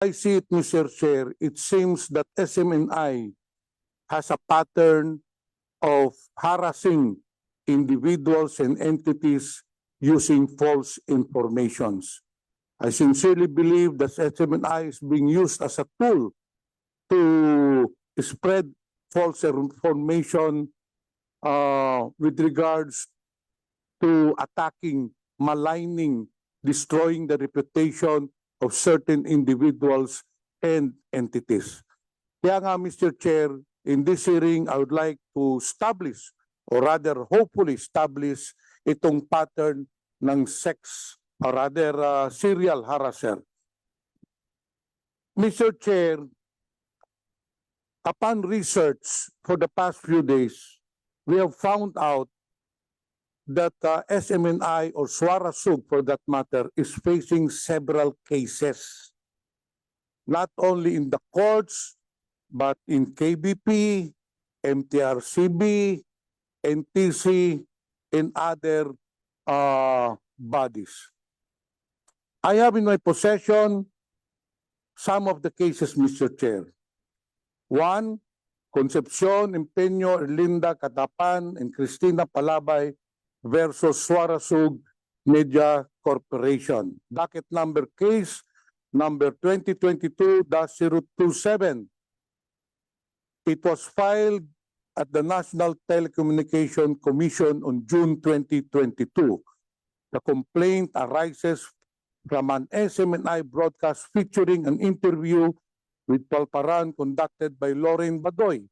I see it, Mr. Chair, it seems that SMNI has a pattern of harassing individuals and entities using false informations. I sincerely believe that SMNI is being used as a tool to spread false information with regards to attacking, maligning, destroying the reputation of certain individuals and entities. Kaya nga, Mr. Chair, in this hearing, I would like to establish, or rather hopefully establish, itong pattern ng sex, or rather serial harasser. Mr. Chair, upon research for the past few days, we have found out that SMNI or Suarasug, for that matter, is facing several cases, not only in the courts, but in KBP, MTRCB, NTC, and other bodies. I have in my possession some of the cases, Mr. Chair. One, Concepcion, Empeño, Erlinda, Catapan, and Cristina Palabay versus Suarasug Media Corporation. Docket number case number 2022-027. It was filed at the National Telecommunication Commission on June 2022. The complaint arises from an SMNI broadcast featuring an interview with Palparan conducted by Lorraine Badoy.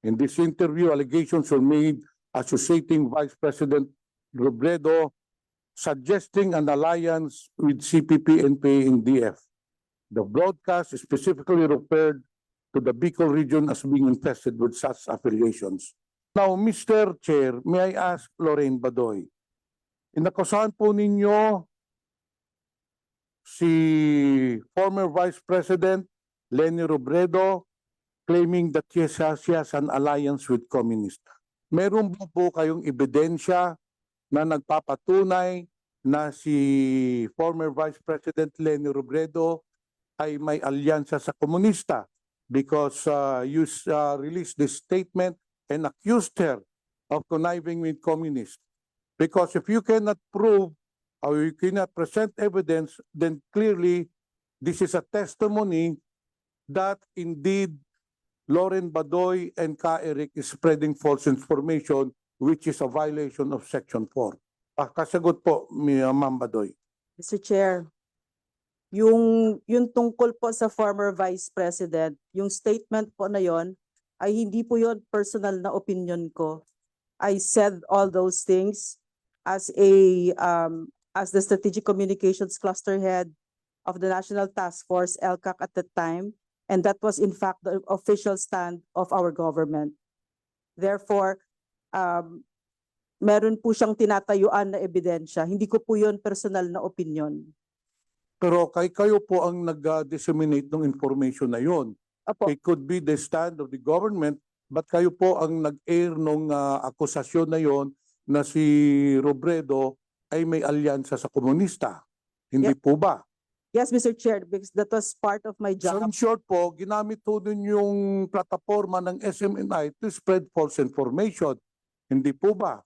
In this interview, allegations were made associating Vice President Robredo, suggesting an alliance with CPP, NPA, and DF. The broadcast specifically referred to the Bicol region as being infested with such affiliations. Now, Mr. Chair, may I ask Lorraine Badoy, inakusahan po ninyo si former Vice President Leni Robredo claiming that she has an alliance with communists. Meron po kayong ebidensya na nagpapatunay na si former Vice President Leni Robredo ay may alyansa sa komunista? Because you released this statement and accused her of conniving with communists. Because if you cannot prove or you cannot present evidence, then clearly this is a testimony that indeed Lauren Badoy and Ka Eric is spreading false information, which is a violation of Section 4. Kasagot po, Ma'am Badoy. Mr. Chair, yung tungkol po sa former Vice President, yung statement po na yon ay hindi po yon personal na opinion ko. I said all those things as the Strategic Communications Cluster Head of the National Task Force, LCAC at the time, and that was in fact the official stand of our government. Therefore, meron po siyang tinatayuan na ebidensya. Hindi ko po yon personal na opinion. Pero kayo po ang nag-disseminate ng information na yon. It could be the stand of the government, but kayo po ang nag-air ng akusasyon na yon na si Robredo ay may alyansa sa komunista. Hindi po ba? Yes, Mr. Chair, because that was part of my job. So in short po, ginamit po din yung plataforma ng SMNI to spread false information. Hindi po ba?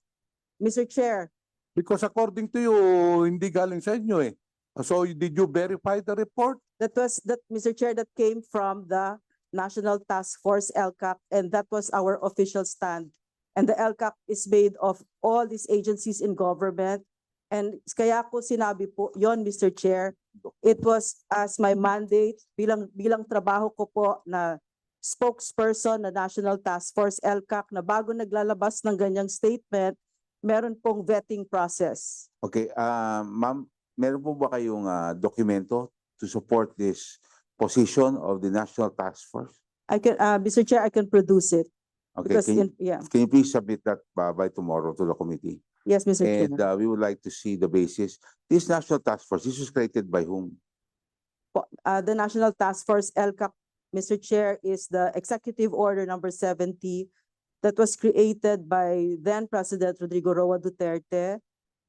Mr. Chair. Because according to you, hindi galing sa inyo eh. So did you verify the report? Mr. Chair, that came from the National Task Force, LCAC, and that was our official stand. And the LCAC is made of all these agencies in government. And kaya ko sinabi po yon, Mr. Chair, it was as my mandate bilang trabaho ko po na spokesperson na National Task Force, LCAC, na bago naglalabas ng ganyang statement, meron pong vetting process. Okay, ma'am, meron po ba kayong dokumento to support this position of the National Task Force? I can, Mr. Chair, I can produce it. Okay, can you please submit that by tomorrow to the committee? Yes, Mr. Chair. And we would like to see the basis. This National Task Force, this was created by whom? The National Task Force, LCAC, Mr. Chair, is the Executive Order number 70 that was created by then President Rodrigo Roa Duterte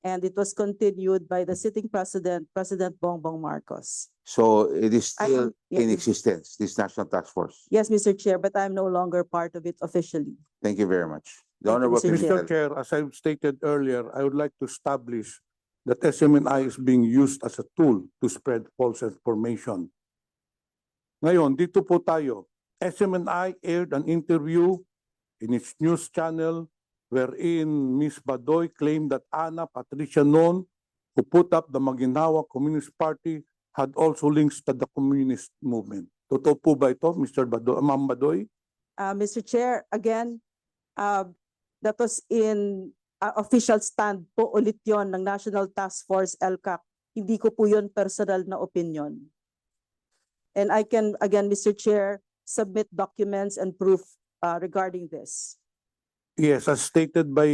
and it was continued by the sitting president, President Bongbong Marcos. So it is still Yeah, in it- existence, this national task force. Yes, Mr. Chair, but I'm no longer part of it officially. Thank you very much. The Thank you, Honorable Mr. Chair. Mr. Chair, as I've stated earlier, I would like to establish that SMNI is being used as a tool to spread false information. Ngayon, dito po tayo. SMNI aired an interview in its news channel wherein Ms. Badoy claimed that Ana Patricia Noon, who put up the Maguinhawa Communist Party, had also links to the communist movement. Totoo po ba ito, Mr. Badoy, Ma'am Badoy? Mr. Chair, again, that was in official stand po ulit yon ng National Task Force LCAC. Hindi ko po yun personal na opinion. And I can, again, Mr. Chair, submit documents and proof regarding this. Yes, as stated by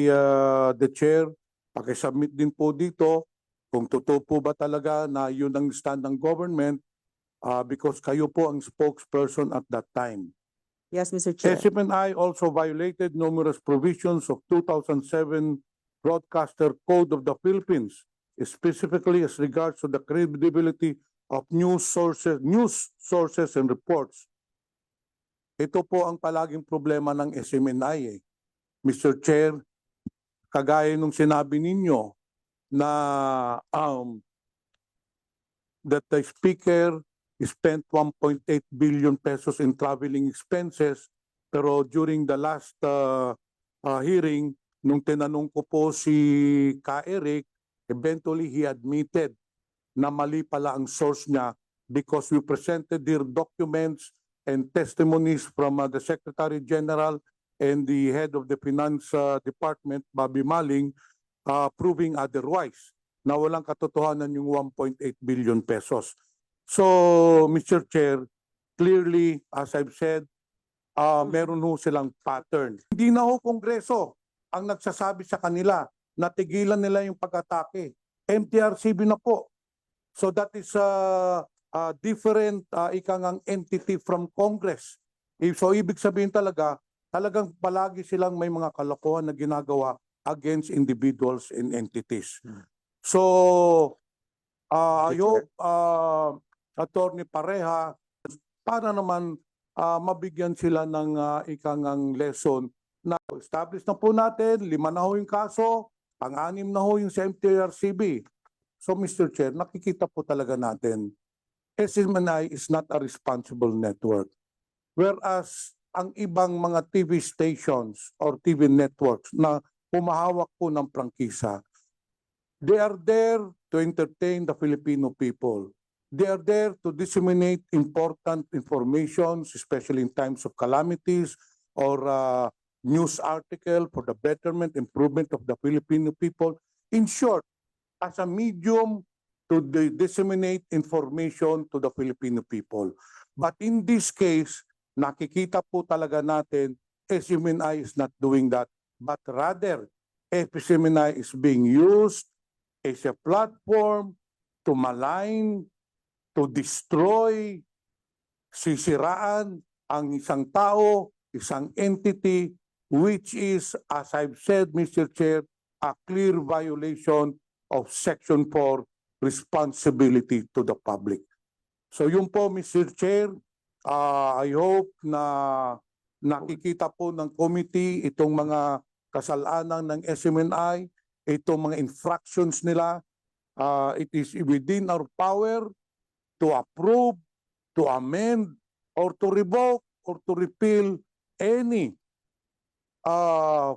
the chair, pakisubmit din po dito kung totoo po ba talaga na yun ang stand ng government because kayo po ang spokesperson at that time. Yes, Mr. Chair. SMNI also violated numerous provisions of 2007 Broadcaster Code of the Philippines, specifically as regards to the credibility of news sources and reports. Ito po ang palaging problema ng SMNI. Mr. Chair, kagaya nung sinabi ninyo na that the speaker spent 1.8 billion pesos in traveling expenses, pero during the last hearing, nung tinanong ko po si Ka Eric, eventually he admitted na mali pala ang source niya because we presented their documents and testimonies from the Secretary General and the head of the Finance Department, Bobby Maling, proving otherwise na walang katotohanan yung 1.8 billion pesos. So, Mr. Chair, clearly, as I've said, meron ho silang pattern. Hindi na ho Kongreso ang nagsasabi sa kanila na tigilan nila yung pag-atake. MTRCB na po. So that is a different ikangang entity from Congress. So ibig sabihin talagang palagi silang may mga kalokohan na ginagawa against individuals and entities. So I hope Attorney Pareha, para naman mabigyan sila ng ikangang lesson na establish na po natin, 5 na ho yung kaso, pang-6 na ho yung sa MTRCB. So Mr. Chair, nakikita po talaga natin, SMNI is not a responsible network. Whereas ang ibang mga TV stations or TV networks na humahawak po ng prangkisa, they are there to entertain the Filipino people. They are there to disseminate important information, especially in times of calamities or news article for the betterment, improvement of the Filipino people. In short, as a medium to disseminate information to the Filipino people. But in this case, nakikita po talaga natin, SMNI is not doing that, but rather, SMNI is being used as a platform to malign, to destroy, sisiraan ang isang tao, isang entity, which is, as I've said, Mr. Chair, a clear violation of Section 4, responsibility to the public. So yun po, Mr. Chair, I hope na nakikita po ng committee itong mga kasalanan ng SMNI, itong mga infractions nila. It is within our power to approve, to amend, or to revoke, or to repeal any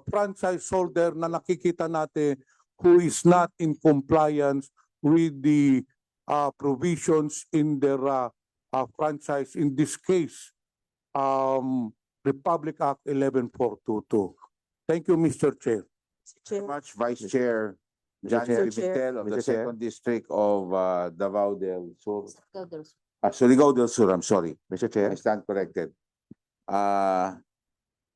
franchise holder na nakikita natin who is not in compliance with the provisions in their franchise. In this case, Republic Act 11422. Thank you, Mr. Chair. Very much, Vice Chair John Chair. Pimentel of the Mr. Chair. 2nd District of Davao del Sur. Surigao del Sur, I'm sorry. Mr. Chair. I stand corrected.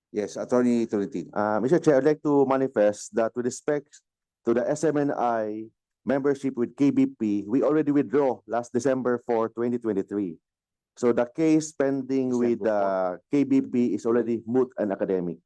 Yes, Attorney Tolentino. Mr. Chair, I'd like to manifest that with respect to the SMNI membership with KBP, we already withdraw last December 4, 2023. So the case pending with KBP is already moot and academic.